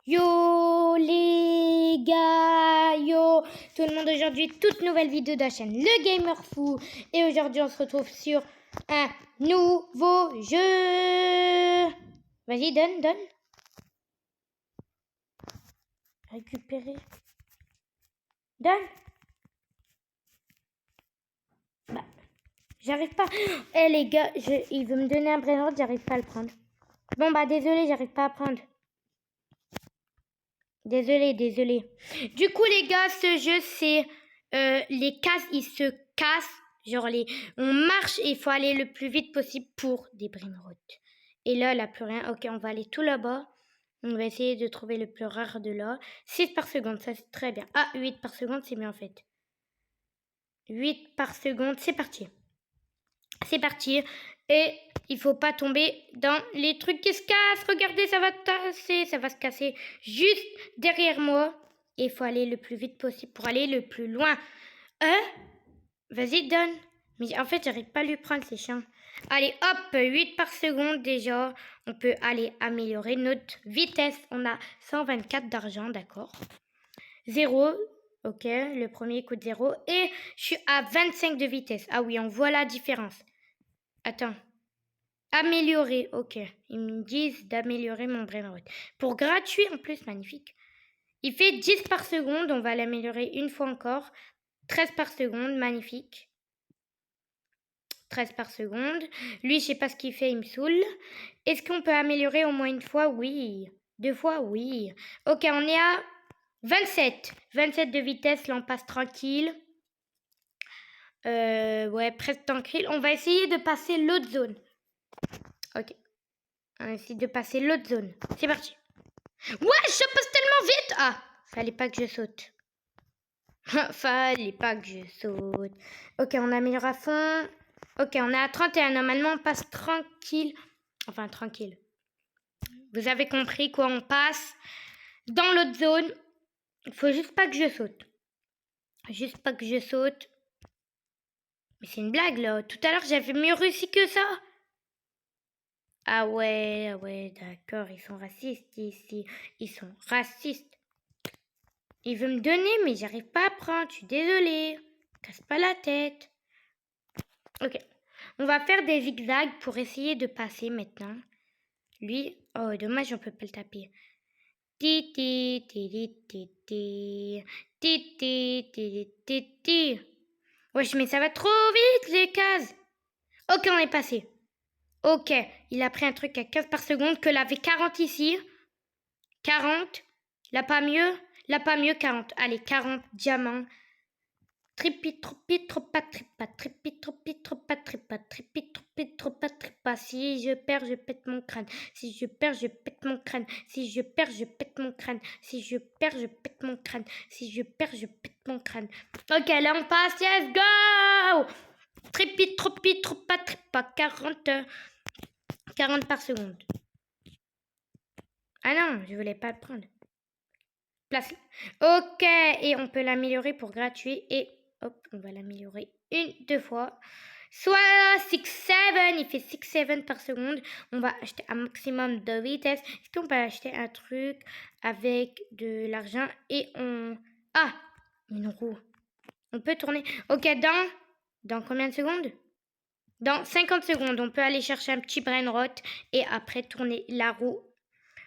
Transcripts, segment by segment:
Yo les gars, yo tout le monde, aujourd'hui toute nouvelle vidéo de la chaîne Le Gamer Fou. Et aujourd'hui on se retrouve sur un nouveau jeu. Vas-y, donne. Récupérer. Donne. Bah, j'arrive pas. Eh les gars, il veut me donner un brain, j'arrive pas à le prendre. Bon bah désolé, j'arrive pas à prendre. Désolé. Du coup, les gars, ce jeu, c'est les cases, ils se cassent. Genre, on marche et il faut aller le plus vite possible pour des Brimroth. Et là, là, plus rien. Ok, on va aller tout là-bas. On va essayer de trouver le plus rare de là. 6 par seconde, ça c'est très bien. Ah, 8 par seconde, c'est bien en fait. 8 par seconde, c'est parti. C'est parti. Et il faut pas tomber dans les trucs qui se cassent. Regardez, ça va tasser, ça va se casser juste derrière moi. Et il faut aller le plus vite possible pour aller le plus loin. Vas-y, donne. Mais en fait, j'arrive pas à lui prendre, c'est chiant. Allez, hop, 8 par seconde déjà. On peut aller améliorer notre vitesse. On a 124 d'argent, d'accord. 0. Ok, le premier coûte 0. Et je suis à 25 de vitesse. Ah oui, on voit la différence. Attends. Améliorer, ok. Ils me disent d'améliorer mon Brainrot. Pour gratuit en plus, magnifique. Il fait 10 par seconde, on va l'améliorer une fois encore. 13 par seconde, magnifique. 13 par seconde. Lui, je sais pas ce qu'il fait, il me saoule. Est-ce qu'on peut améliorer au moins une fois? Oui. 2 fois? Oui. Ok, on est à 27. 27 de vitesse, là on passe tranquille. Ouais, presque tranquille. On va essayer de passer l'autre zone. Ok. On va essayer de passer l'autre zone. C'est parti. Ouais, je passe tellement vite. Ah, fallait pas que je saute. Fallait pas que je saute. Ok, on améliore à fond. Ok, on est à 31. Normalement, on passe tranquille. Enfin, tranquille. Vous avez compris quoi, on passe dans l'autre zone. Il faut juste pas que je saute. Juste pas que je saute. Mais c'est une blague, là. Tout à l'heure, j'avais mieux réussi que ça. Ah ouais, d'accord. Ils sont racistes ici. Ils sont racistes. Il veut me donner, mais j'arrive pas à prendre. Je suis désolée. Casse pas la tête. Ok. On va faire des zigzags pour essayer de passer maintenant. Lui, oh, dommage, on peut pas le taper. Ti ti ti ti ti ti ti ti ti ti ti. Wesh, mais ça va trop vite les cases. Ok, on est passé. Ok, il a pris un truc à 15 par seconde que l'avait 40 ici. 40. Là pas mieux. Là pas mieux 40. Allez, 40 diamants. Tripi, tropi, tropa, tripa, tripi, tropi, tropa, tripa, tripi, tropi, tropa, tripa. Si je perds, je pète mon crâne. Si je perds, je pète mon crâne. Si je perds, je pète mon crâne. Si je perds, je pète mon crâne. Si je perds, je pète mon crâne. Ok, là on passe. Let's go! Tripi, tropi, tropa, tripa. 40 par seconde. Ah non, je voulais pas le prendre. Place. Ok, et on peut l'améliorer pour gratuit. Et hop, on va l'améliorer deux fois. Soit 6-7, il fait 6-7 par seconde. On va acheter un maximum de vitesse. Est-ce qu'on peut acheter un truc avec de l'argent et on... Ah, une roue. On peut tourner. Ok, dans combien de secondes? Dans 50 secondes, on peut aller chercher un petit brainrot et après tourner la roue.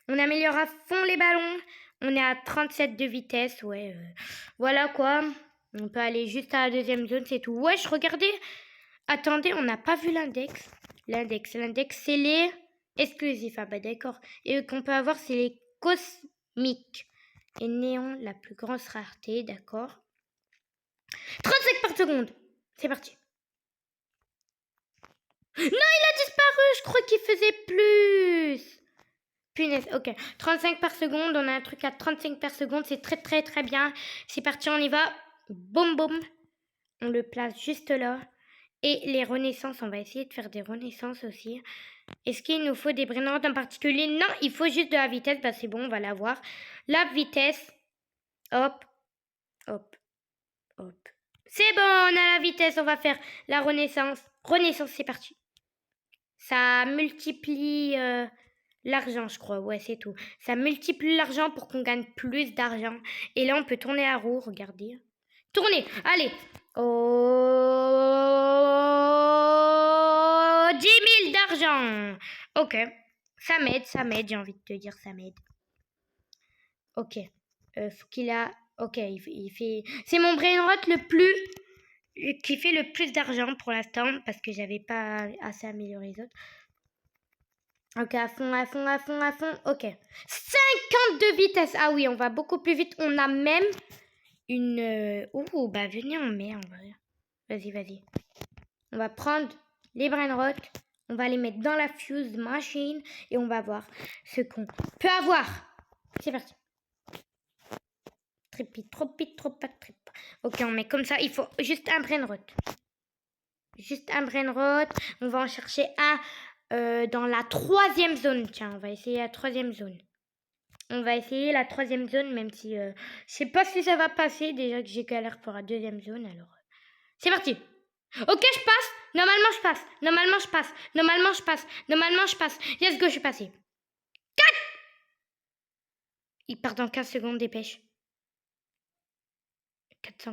On améliore à fond les ballons. On est à 37 de vitesse, ouais. Voilà quoi. On peut aller juste à la deuxième zone, c'est tout. Wesh, regardez. Attendez, on n'a pas vu l'index. L'index, c'est les exclusifs. Ah bah d'accord. Et qu'on peut avoir, c'est les cosmiques. Et néon, la plus grosse rareté, d'accord. 35 par seconde. C'est parti. Non, il a disparu. Je crois qu'il faisait plus. Punaise, ok. 35 par seconde, on a un truc à 35 par seconde, c'est très bien. C'est parti, on y va. Boum boum. On le place juste là. Et les renaissances, on va essayer de faire des renaissances aussi. Est-ce qu'il nous faut des brainrots en particulier? Non, il faut juste de la vitesse. Bah c'est bon, on va l'avoir. La vitesse. Hop. Hop. Hop. C'est bon, on a la vitesse, on va faire la renaissance. Renaissance, c'est parti. Ça multiplie L'argent, je crois. Ouais, c'est tout. Ça multiplie l'argent pour qu'on gagne plus d'argent. Et là, on peut tourner la roue. Regardez. Tournez. Allez. Oh, 10 000 d'argent. Ok. Ça m'aide. J'ai envie de te dire, ça m'aide. Ok. Faut qu'il a... Ok, il fait... C'est mon brainrot qui fait le plus d'argent pour l'instant parce que j'avais pas assez amélioré les autres. Ok, à fond. Ok. 52 vitesses. Ah oui, on va beaucoup plus vite. On a même une... Ouh, bah venez, on met en vrai. Vas-y. On va prendre les brainrots. On va les mettre dans la fuse machine. Et on va voir ce qu'on peut avoir. C'est parti. Tripit, trop pas trip. Ok, on met comme ça. Il faut juste un brainrot. On va en chercher un dans la 3e zone. Tiens, on va essayer la 3e zone. Même si je sais pas si ça va passer. Déjà que j'ai galère pour la 2e zone. Alors, c'est parti. Ok, je passe. Normalement, je passe. Yes, go, je suis passé. 4. Il part dans 15 secondes, dépêche. 400.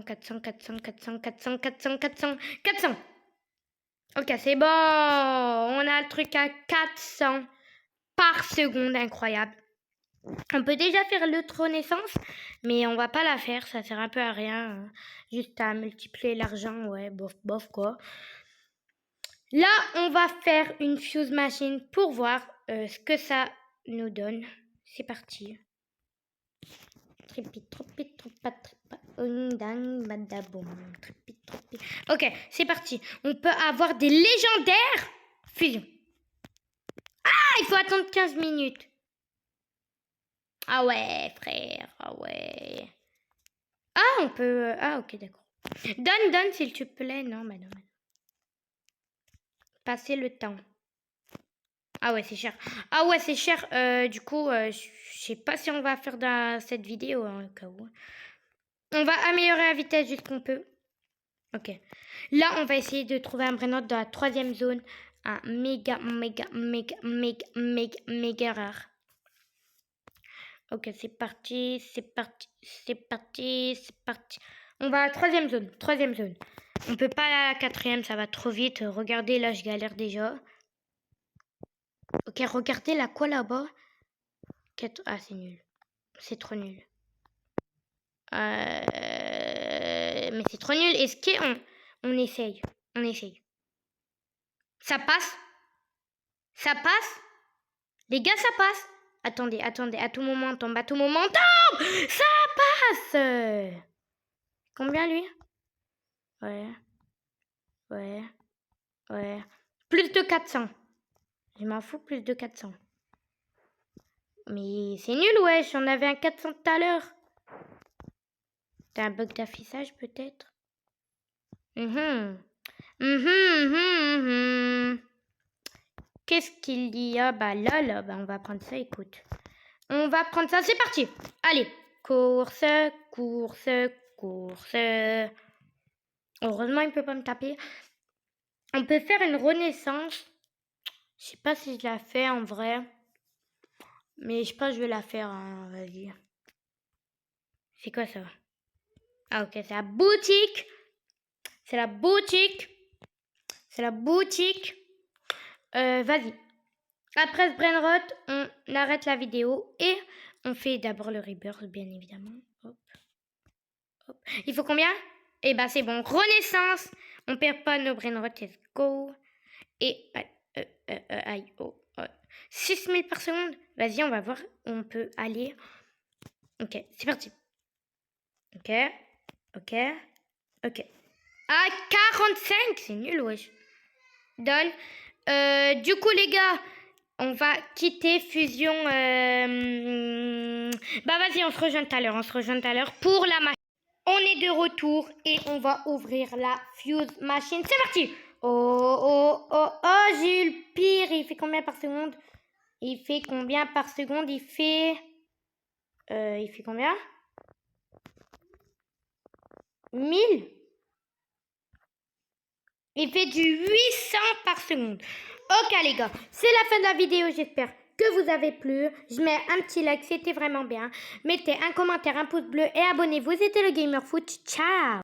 Ok, c'est bon. On a le truc à 400 par seconde, incroyable. On peut déjà faire l'autre renaissance, mais on va pas la faire, ça sert un peu à rien. Juste à multiplier l'argent, ouais, bof quoi. Là, on va faire une fuse machine pour voir ce que ça nous donne. C'est parti. Ok, c'est parti. On peut avoir des légendaires fusion. Ah, il faut attendre 15 minutes. Ah ouais, frère, ah ouais. Ah, on peut... Ah, ok, d'accord. Donne, s'il te plaît. Non, bah non. Passer le temps. Ah ouais, c'est cher. Du coup, je sais pas si on va faire dans cette vidéo, hein, au cas où. On va améliorer la vitesse juste qu'on peut. Ok. Là, on va essayer de trouver un brainrot dans la 3e zone. Un méga rare. Ok, c'est parti. On va à la 3e zone. On peut pas aller à la 4e, ça va trop vite. Regardez, là, je galère déjà. Ok, regardez la quoi là-bas. Ah, c'est nul. C'est trop nul. Mais c'est trop nul. Est-ce qu'on essaye? On essaye. Ça passe? Les gars, ça passe? Attendez. À tout moment, tombe. Ça passe! Combien, lui? Ouais. Plus de 400. Je m'en fous, plus de 400. Mais c'est nul, wesh. On avait un 400 tout à l'heure. T'as un bug d'affichage, peut-être? Qu'est-ce qu'il y a? Bah là, on va prendre ça, écoute. On va prendre ça, c'est parti. Allez, course. Heureusement, il ne peut pas me taper. On peut faire une renaissance. Je sais pas si je la fais en vrai. Mais je pense que je vais la faire, hein. Vas-y. C'est quoi ça? Ah ok, c'est la boutique. Vas-y. Après ce brainrot, on arrête la vidéo et on fait d'abord le rebirth, bien évidemment. Hop. Il faut combien? Eh ben c'est bon. Renaissance. On perd pas nos brainrots. Let's go. Et 6000 par seconde. Vas-y, on va voir où on peut aller. Ok, c'est parti. Ok. Ah, 45, c'est nul, wesh. Donne. Du coup, les gars, on va quitter Fusion. Bah, vas-y, on se rejoint tout à l'heure pour la machine. On est de retour et on va ouvrir la Fuse Machine. C'est parti! Oh, j'ai eu le pire. Il fait combien par seconde? Il fait combien? Combien? 1000? Il fait du 800 par seconde. Ok les gars, c'est la fin de la vidéo, j'espère que vous avez plu. Je mets un petit like, c'était vraiment bien. Mettez un commentaire, un pouce bleu et abonnez-vous. C'était le Gamer Foot. Ciao!